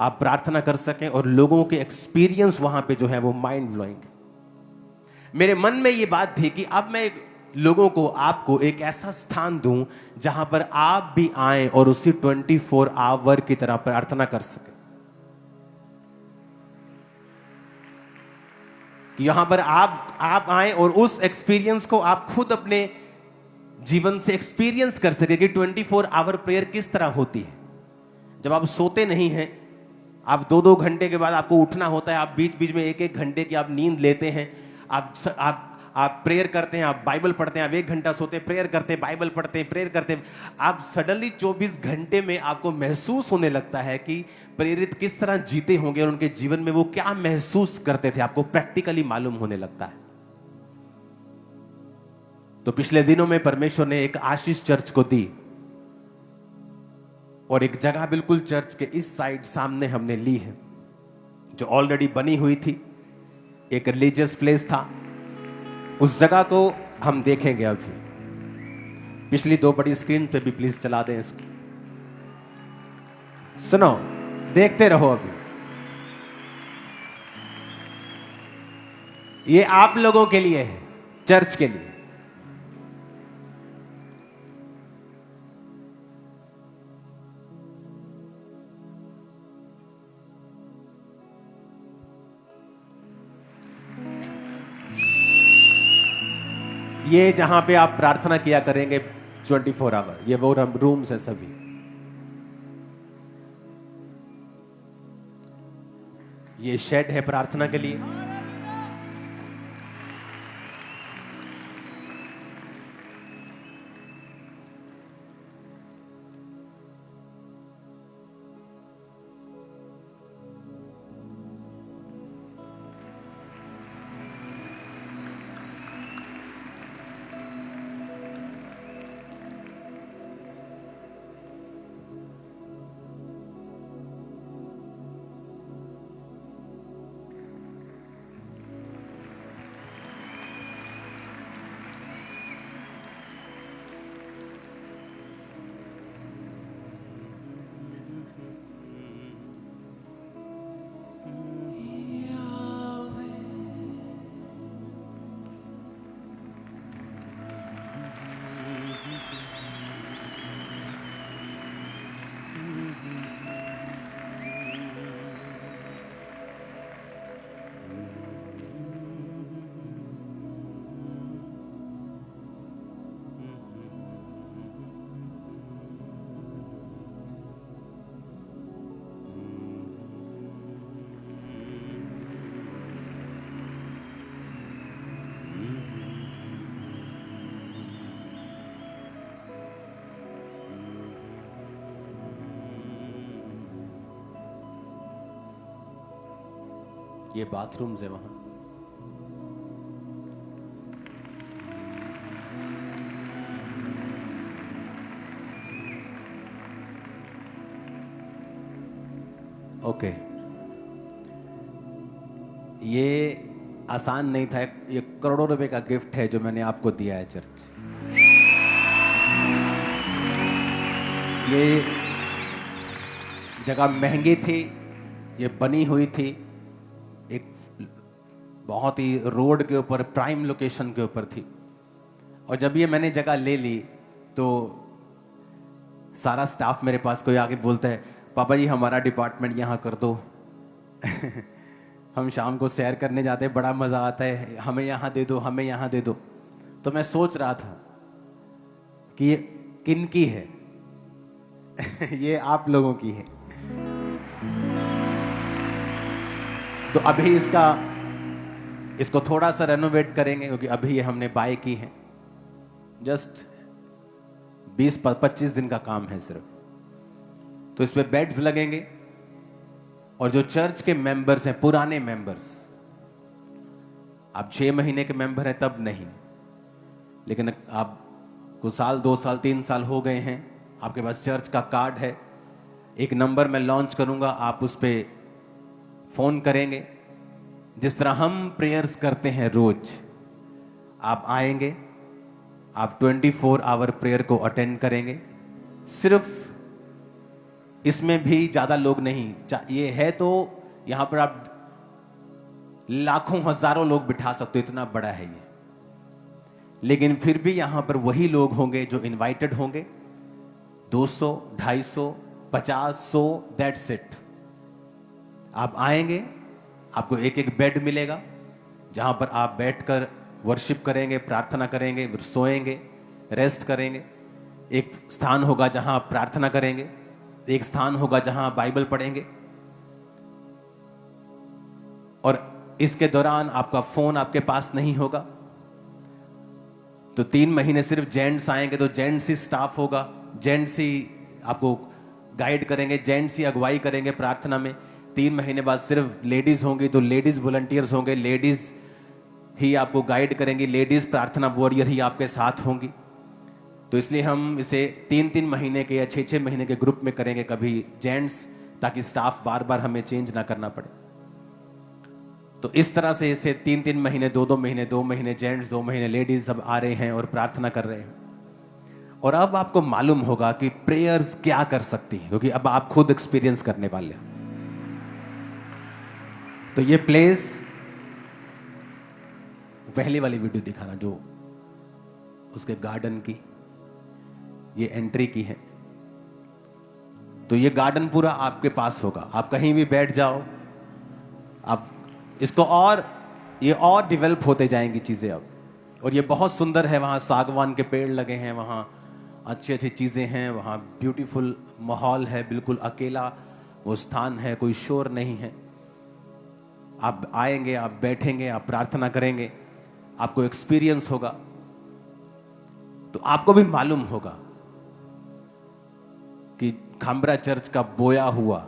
आप प्रार्थना कर सकें और लोगों के एक्सपीरियंस वहां पे जो है वो माइंड ब्लोइंग। मेरे मन में ये बात थी कि अब मैं लोगों को, आपको एक ऐसा स्थान दूं जहां पर आप भी आए और उसी 24 आवर की तरह प्रार्थना कर सकें, कि यहां पर आप आए और उस एक्सपीरियंस को आप खुद अपने जीवन से एक्सपीरियंस कर सके कि 24 आवर प्रेयर किस तरह होती है। जब आप सोते नहीं हैं, आप 2-2 घंटे के बाद आपको उठना होता है, आप बीच बीच में 1-1 घंटे की आप नींद लेते हैं, आप प्रेयर करते हैं, आप बाइबल पढ़ते हैं, आप 1 घंटा सोते हैं, प्रेयर करते हैं, बाइबल पढ़ते हैं, प्रेयर करते हैं, आप सडनली 24 घंटे में आपको महसूस होने लगता है कि प्रेरित किस तरह जीते होंगे और उनके जीवन में वो क्या महसूस करते थे, आपको प्रैक्टिकली मालूम होने लगता है। तो पिछले दिनों में परमेश्वर ने एक आशीष चर्च को दी और एक जगह बिल्कुल चर्च के इस साइड सामने हमने ली है, जो ऑलरेडी बनी हुई थी, एक रिलीजियस प्लेस था। उस जगह को हम देखेंगे अभी। पिछली 2 बड़ी स्क्रीन पे भी प्लीज चला दें इसको। सुनो, देखते रहो। अभी ये आप लोगों के लिए है, चर्च के लिए। ये जहां पे आप प्रार्थना किया करेंगे 24 आवर, ये वो रूम्स है सभी। ये शेड है प्रार्थना के लिए। ये बाथरूम्स है वहां। ओके, ये आसान नहीं था, ये करोड़ों रुपए का गिफ्ट है जो मैंने आपको दिया है चर्च। ये जगह महंगी थी, ये बनी हुई थी एक बहुत ही रोड के ऊपर, प्राइम लोकेशन के ऊपर थी। और जब ये मैंने जगह ले ली तो सारा स्टाफ मेरे पास कोई आके बोलता है, पापा जी हमारा डिपार्टमेंट यहाँ कर दो हम शाम को सैर करने जाते हैं, बड़ा मज़ा आता है, हमें यहाँ दे दो, हमें यहाँ दे दो। तो मैं सोच रहा था कि ये किन की है ये आप लोगों की है। तो अभी इसको थोड़ा सा रेनोवेट करेंगे, क्योंकि अभी ये हमने बाय की है। जस्ट 20-25 दिन का काम है सिर्फ। तो इस पे बेड्स लगेंगे और जो चर्च के मेंबर्स हैं, पुराने मेंबर्स, आप 6 महीने के मेंबर हैं तब नहीं, लेकिन आपको साल, 2 साल, 3 साल हो गए हैं, आपके पास चर्च का कार्ड है, एक नंबर मैं लॉन्च करूंगा, आप उस पर फोन करेंगे। जिस तरह हम प्रेयर्स करते हैं रोज, आप आएंगे, आप 24 आवर प्रेयर को अटेंड करेंगे। सिर्फ इसमें भी ज्यादा लोग नहीं, ये है तो यहां पर आप लाखों हजारों लोग बिठा सकते हो, इतना बड़ा है ये। लेकिन फिर भी यहां पर वही लोग होंगे जो इनवाइटेड होंगे, 200, 250, 50, 100, दैट्स इट। आप आएंगे, आपको एक एक बेड मिलेगा जहां पर आप बैठकर वर्शिप करेंगे, प्रार्थना करेंगे, फिर सोएंगे, रेस्ट करेंगे। एक स्थान होगा जहां आप प्रार्थना करेंगे, एक स्थान होगा जहां आप बाइबल पढ़ेंगे। और इसके दौरान आपका फोन आपके पास नहीं होगा। तो 3 महीने सिर्फ जेंट्स आएंगे तो जेंट्स ही स्टाफ होगा, जेंट्स ही आपको गाइड करेंगे, जेंट्स ही अगुवाई करेंगे प्रार्थना में। 3 महीने बाद सिर्फ लेडीज होंगी तो लेडीज वॉलंटियर्स होंगे, लेडीज ही आपको गाइड करेंगी, लेडीज प्रार्थना वॉरियर ही आपके साथ होंगी। तो इसलिए हम इसे 3-3 महीने के या 6-6 महीने के ग्रुप में करेंगे, कभी जेंट्स, ताकि स्टाफ बार बार हमें चेंज ना करना पड़े। तो इस तरह से इसे 3-3 महीने, 2-2 महीने, 2 महीने जेंट्स, 2 महीने लेडीज सब आ रहे हैं और प्रार्थना कर रहे हैं। और अब आपको मालूम होगा कि प्रेयर्स क्या कर सकती है, क्योंकि अब आप खुद एक्सपीरियंस करने वाले हैं। तो ये प्लेस, पहली वाली वीडियो दिखाना जो उसके गार्डन की, ये एंट्री की है। तो ये गार्डन पूरा आपके पास होगा, आप कहीं भी बैठ जाओ, आप इसको और ये और डेवलप होते जाएंगी चीजें अब। और ये बहुत सुंदर है, वहां सागवान के पेड़ लगे हैं, वहां अच्छी अच्छी चीजें हैं, वहां ब्यूटीफुल माहौल है, बिल्कुल अकेला वो स्थान है, कोई शोर नहीं है। आप आएंगे, आप बैठेंगे, आप प्रार्थना करेंगे, आपको एक्सपीरियंस होगा। तो आपको भी मालूम होगा कि खामरा चर्च का बोया हुआ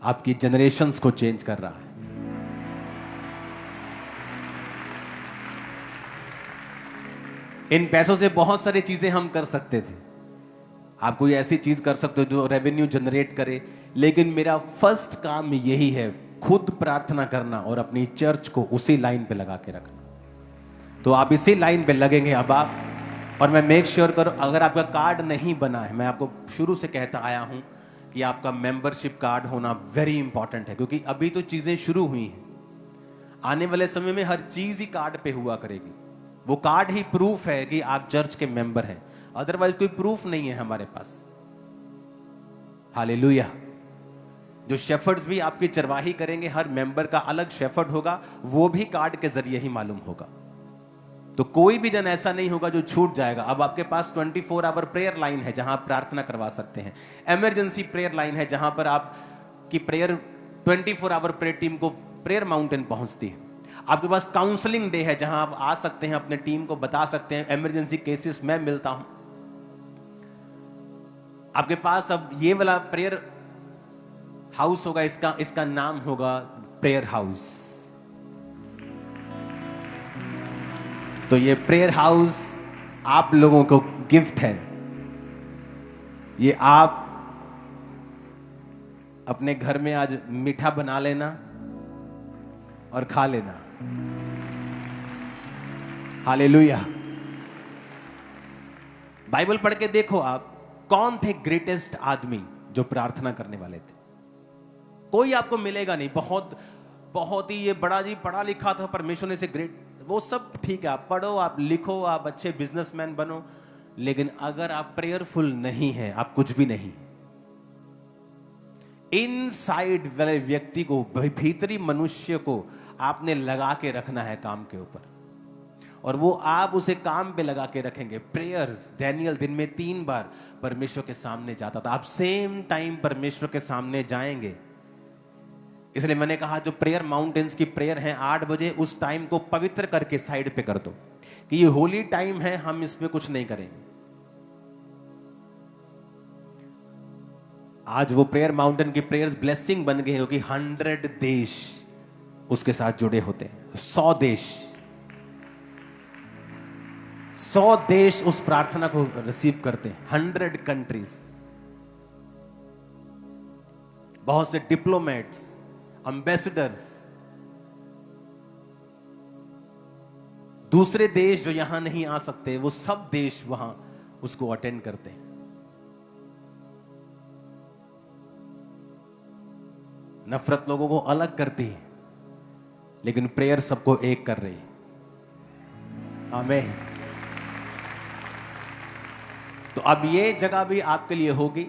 आपकी जनरेशंस को चेंज कर रहा है। इन पैसों से बहुत सारी चीजें हम कर सकते थे, आप कोई ऐसी चीज कर सकते हो जो रेवेन्यू जनरेट करे, लेकिन मेरा फर्स्ट काम यही है, खुद प्रार्थना करना और अपनी चर्च को उसी लाइन पे लगा के रखना। तो आप इसी लाइन पे लगेंगे अब आप। और मैं मेक श्योर करो, अगर आपका कार्ड नहीं बना है, मैं आपको शुरू से कहता आया हूं कि आपका मेंबरशिप कार्ड होना वेरी इंपॉर्टेंट है, क्योंकि अभी तो चीजें शुरू हुई हैं। आने वाले समय में हर चीज ही कार्ड पे हुआ करेगी। वो कार्ड ही प्रूफ है कि आप चर्च के मेंबर हैं, अदरवाइज कोई प्रूफ नहीं है हमारे पास। हालेलुया। जो शेफर्ड्स भी आपकी चरवाही करेंगे, हर मेंबर का अलग शेफर्ड होगा, वो भी कार्ड के जरिए ही मालूम होगा। तो कोई भी जन ऐसा नहीं होगा जो छूट जाएगा। अब आपके पास 24 आवर प्रेयर लाइन है जहां आप प्रार्थना करवा सकते हैं, इमरजेंसी प्रेयर लाइन है जहां पर आप की प्रेयर 24 आवर प्रेयर टीम को प्रेयर माउंटेन पहुंचती है। आपके पास काउंसलिंग डे है जहां आप आ सकते हैं, अपने टीम को बता सकते हैं इमरजेंसी केसेस में मिलता हूं। आपके पास अब ये वाला प्रेयर हाउस होगा, इसका नाम होगा प्रेयर हाउस। तो ये प्रेयर हाउस आप लोगों को गिफ्ट है। ये आप अपने घर में आज मीठा बना लेना और खा लेना। हालेलुया। बाइबल पढ़ के देखो आप, कौन थे ग्रेटेस्ट आदमी जो प्रार्थना करने वाले थे? कोई आपको मिलेगा नहीं बहुत ही ये बड़ा जी पढ़ा लिखा था, परमेश्वर ने इसे ग्रेट, वो सब ठीक है, आप पढ़ो, आप लिखो, आप अच्छे बिजनेसमैन बनो, लेकिन अगर आप प्रेयरफुल नहीं हैं, आप कुछ भी नहीं। इनसाइड वाले व्यक्ति को, भीतरी मनुष्य को आपने लगा के रखना है काम के ऊपर, और वो आप उसे काम पे लगा के रखेंगे। प्रेयर्स, डैनियल दिन में 3 बार परमेश्वर के सामने जाता था। आप सेम टाइम परमेश्वर के सामने जाएंगे। इसलिए मैंने कहा जो प्रेयर माउंटेन्स की प्रेयर है 8 बजे, उस टाइम को पवित्र करके साइड पे कर दो कि ये होली टाइम है, हम इसमें कुछ नहीं करेंगे। आज वो प्रेयर माउंटेन की प्रेयर्स ब्लेसिंग बन गई, क्योंकि 100 देश उसके साथ जुड़े होते हैं। 100 देश, 100 देश उस प्रार्थना को रिसीव करते हैं। 100 कंट्रीज, बहुत से डिप्लोमेट्स, एम्बेसडर्स, दूसरे देश जो यहां नहीं आ सकते, वो सब देश वहां उसको अटेंड करते हैं। नफरत लोगों को अलग करती है, लेकिन प्रेयर सबको एक कर रही है। आमीन। तो अब ये जगह भी आपके लिए होगी,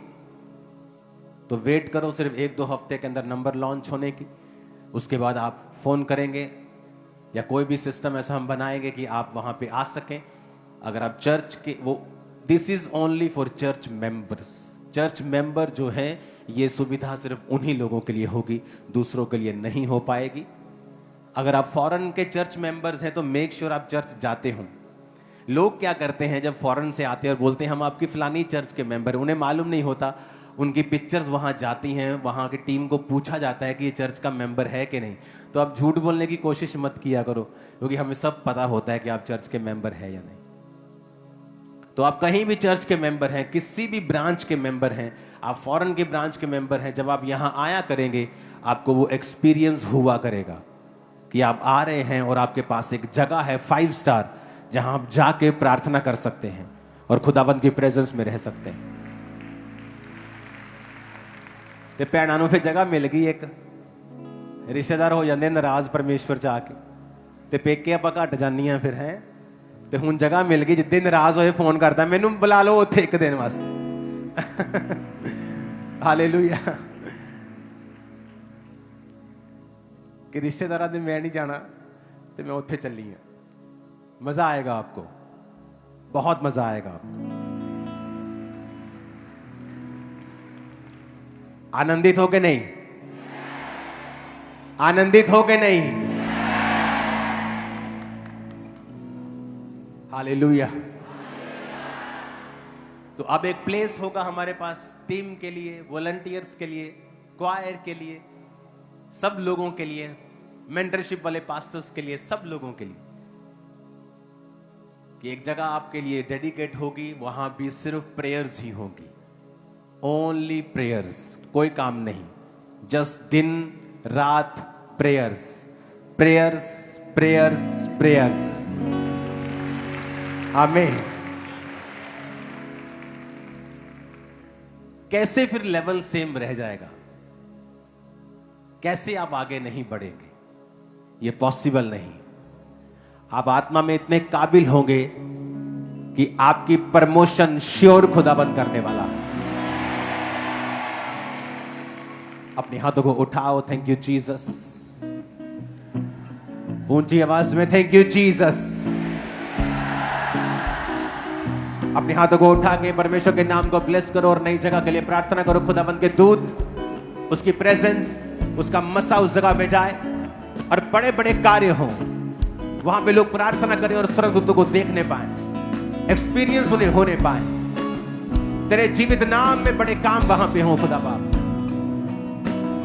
तो वेट करो सिर्फ 1-2 हफ्ते के अंदर नंबर लॉन्च होने की। उसके बाद आप फोन करेंगे या कोई भी सिस्टम ऐसा हम बनाएंगे कि आप वहां पे आ सकें। अगर आप चर्च के this is only for church members. Church member जो है, ये सुविधा सिर्फ उन्हीं लोगों के लिए होगी, दूसरों के लिए नहीं हो पाएगी। अगर आप फॉरेन के चर्च मेंबर्स हैं तो मेक श्योर आप चर्च जाते हो। लोग क्या करते हैं, जब फॉरेन से आते हैं और बोलते हैं हम आपकी फलानी चर्च के मेंबर, उन्हें मालूम नहीं होता, उनकी पिक्चर्स वहां जाती हैं, वहां की टीम को पूछा जाता है कि ये चर्च का मेंबर है कि नहीं। तो आप झूठ बोलने की कोशिश मत किया करो, क्योंकि हमें सब पता होता है कि आप चर्च के मेंबर है या नहीं। तो आप कहीं भी चर्च के मेंबर हैं, किसी भी ब्रांच के मेंबर हैं, आप फॉरेन के ब्रांच के मेंबर हैं, जब आप यहां आया करेंगे आपको वो एक्सपीरियंस हुआ करेगा कि आप आ रहे हैं और आपके पास एक जगह है 5 स्टार, जहां आप जाके प्रार्थना कर सकते हैं और खुदाबंद की प्रेजेंस में रह सकते हैं। ते भैणा नूं फिर जगह मिल गई, एक रिश्तेदार हो जाते नाराज परमेश्वर च आके, ते पेके आपां घट जानियां फिर हैं, ते हुण जगह मिल गई। जिद्दे नाराज होए फोन करदा, मैनूं बुला लो उत्थे एक दिन वास्ते। हालेलुया। कि रिश्तेदारां दे मैं नहीं जाना, ते मैं उत्थे चली हां। मजा आएगा आपको, बहुत मजा आएगा आपको। आनंदित हो के नहीं? आनंदित हो के नहीं? हालेलुया। तो अब एक प्लेस होगा हमारे पास टीम के लिए, वॉलंटियर्स के लिए, क्वायर के लिए, सब लोगों के लिए, मेंटरशिप वाले पास्टर्स के लिए, सब लोगों के लिए, कि एक जगह आपके लिए डेडिकेट होगी। वहां भी सिर्फ प्रेयर्स ही होगी, ओनली प्रेयर्स, कोई काम नहीं, जस्ट दिन रात प्रेयर्स, प्रेयर्स, प्रेयर्स, प्रेयर्स। आमीन। कैसे फिर लेवल सेम रह जाएगा? कैसे आप आगे नहीं बढ़ेंगे? ये पॉसिबल नहीं। आप आत्मा में इतने काबिल होंगे कि आपकी प्रमोशन श्योर खुदाबंद करने वाला है। अपने हाथों को उठाओ, थैंक यू जीसस। ऊंची आवाज में थैंक यू जीसस। अपने हाथों को उठा के परमेश्वर के नाम को ब्लेस करो और नई जगह के लिए प्रार्थना करो। खुदाबंद के दूत, उसकी प्रेजेंस, उसका मसा उस जगह में जाए और बड़े बड़े कार्य हों वहां पे, लोग प्रार्थना करें और स्वर्गदूतों को देखने पाए, एक्सपीरियंस उन्हें होने पाए। तेरे जीवित नाम में बड़े काम वहां पे हों। खुदा बाप,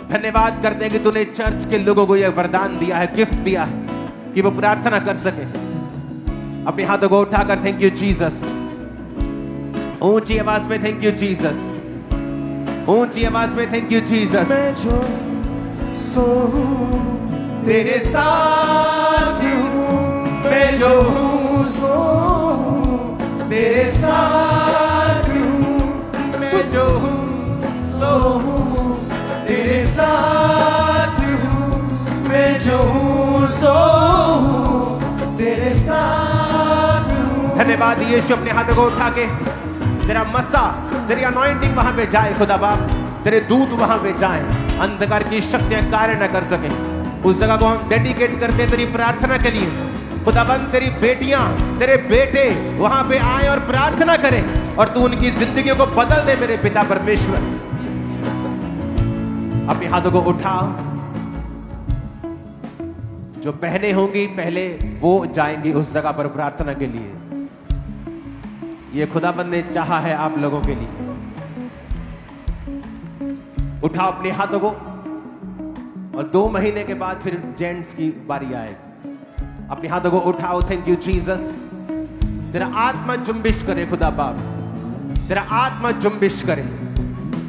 धन्यवाद करते हैं कि तूने चर्च के लोगों को यह वरदान दिया है, गिफ्ट दिया है कि वो प्रार्थना कर सके। अपने हाथों को उठाकर थैंक यू जीसस। ऊंची आवाज में थैंक यू जीसस। ऊंची आवाज में थैंक यू जीसस। मैं जो सो तेरे साथ हूँ, मैं जो हूँ सो तेरे साथ हूँ, मैं जो हूँ सो तेरे साथ हूँ, मैं जो हूँ सो तेरे साथ हूँ। धन्यवाद यीशु। अपने हाथों को उठा के तेरा मसा, तेरी अनॉइंटिंग वहां पे जाए खुदा बाप, तेरे दूत वहां पे जाएं, अंधकार की शक्तियां कार्य न कर सके। उस जगह को हम डेडिकेट करते तेरी प्रार्थना के लिए। खुदाबंद, तेरी बेटियां, तेरे बेटे वहां पे आए और प्रार्थना करें और तू उनकी जिंदगियों को बदल दे मेरे पिता परमेश्वर। अपने हाथों को उठाओ। जो बहनें होंगी पहले वो जाएंगी उस जगह पर प्रार्थना के लिए। ये खुदाबंद ने चाहा है आप लोगों के लिए। उठाओ अपने हाथों को और 2 महीने के बाद फिर जेंट्स की बारी आएगी। अपने हाथों को उठाओ। Thank you Jesus. तेरा आत्मा जुम्बिश करे खुदा बाप, तेरा आत्मा जुम्बिश करे।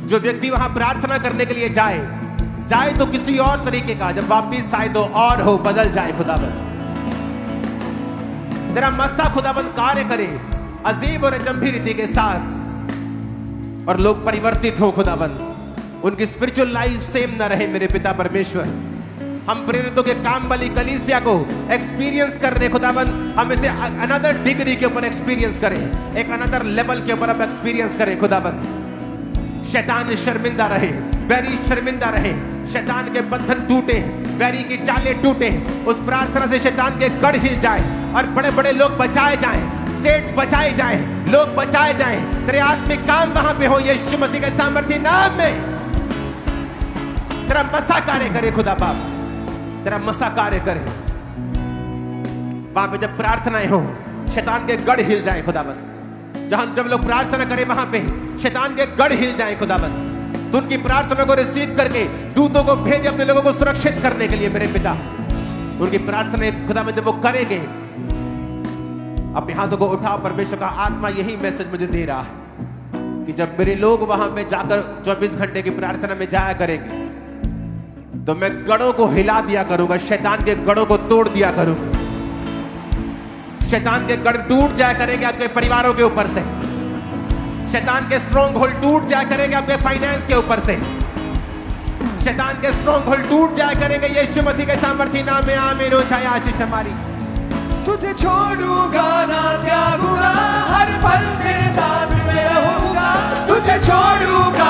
जो व्यक्ति वहां प्रार्थना करने के लिए जाए तो किसी और तरीके का, जब वापिस आए तो और हो, बदल जाए खुदाबंद। तेरा मस्सा खुदाबंद कार्य करे अजीब और अचंभी रीति के साथ और लोग परिवर्तित हो खुदाबंद। उनकी स्पिरिचुअल लाइफ सेम ना रहे मेरे पिता परमेश्वर। हम प्रेरितों के काम वाली कलीसिया को एक्सपीरियंस करने खुदाबंद, हम इसे अनदर डिग्री के ऊपर एक्सपीरियंस करें, एक अनदर लेवल के ऊपर हम एक्सपीरियंस करें खुदाबंद। शैतान शर्मिंदा रहे, वैरी शर्मिंदा रहे, शैतान के बंधन टूटे, वैरी की चालें टूटे। उस प्रार्थना से शैतान के गढ़ हिल जाए और बड़े बड़े लोग बचाए जाएं, स्टेट्स बचाए जाएं, लोग बचाए जाएं। तेरे आत्मिक काम वहां पे हो यीशु मसीह के सामर्थ्य नाम में। तेरा मसा कार्य करे खुदा बाप, तेरा मसा कार्य करे। वहां पे जब प्रार्थनाएं हो शैतान के गढ़ हिल जाए खुदाबंद। जहां जब लोग प्रार्थना करें वहां पे शैतान के गढ़ हिल जाए खुदाबंद। तो उनकी प्रार्थना को रिसीव करके दूतों को भेजे अपने लोगों को सुरक्षित करने के लिए मेरे पिता। उनकी प्रार्थना खुदाबंद जब वो करेंगे, अपने हाथों को उठाओ। परमेश्वर का आत्मा यही मैसेज मुझे दे रहा है कि जब मेरे लोग वहां पे जाकर 24 घंटे की प्रार्थना में जाया करेंगे तो मैं गढ़ों को हिला दिया करूंगा, शैतान के गढ़ों को तोड़ दिया करूंगा। शैतान के गढ़ टूट जाया करेंगे आपके परिवारों के ऊपर से। शैतान के स्ट्रॉन्ग होल्ड टूट जाया करेंगे आपके फाइनेंस के ऊपर से। शैतान के स्ट्रॉन्ग होल्ड टूट जाया करेंगे यीशु मसीह के सामर्थ्य नाम में। आमीन। हो जाए आशीष हमारी। तुझे छोड़ूंगा ना त्यागूंगा, हर पल तेरे साथ मैं रहूंगा। तुझे छोड़ूंगा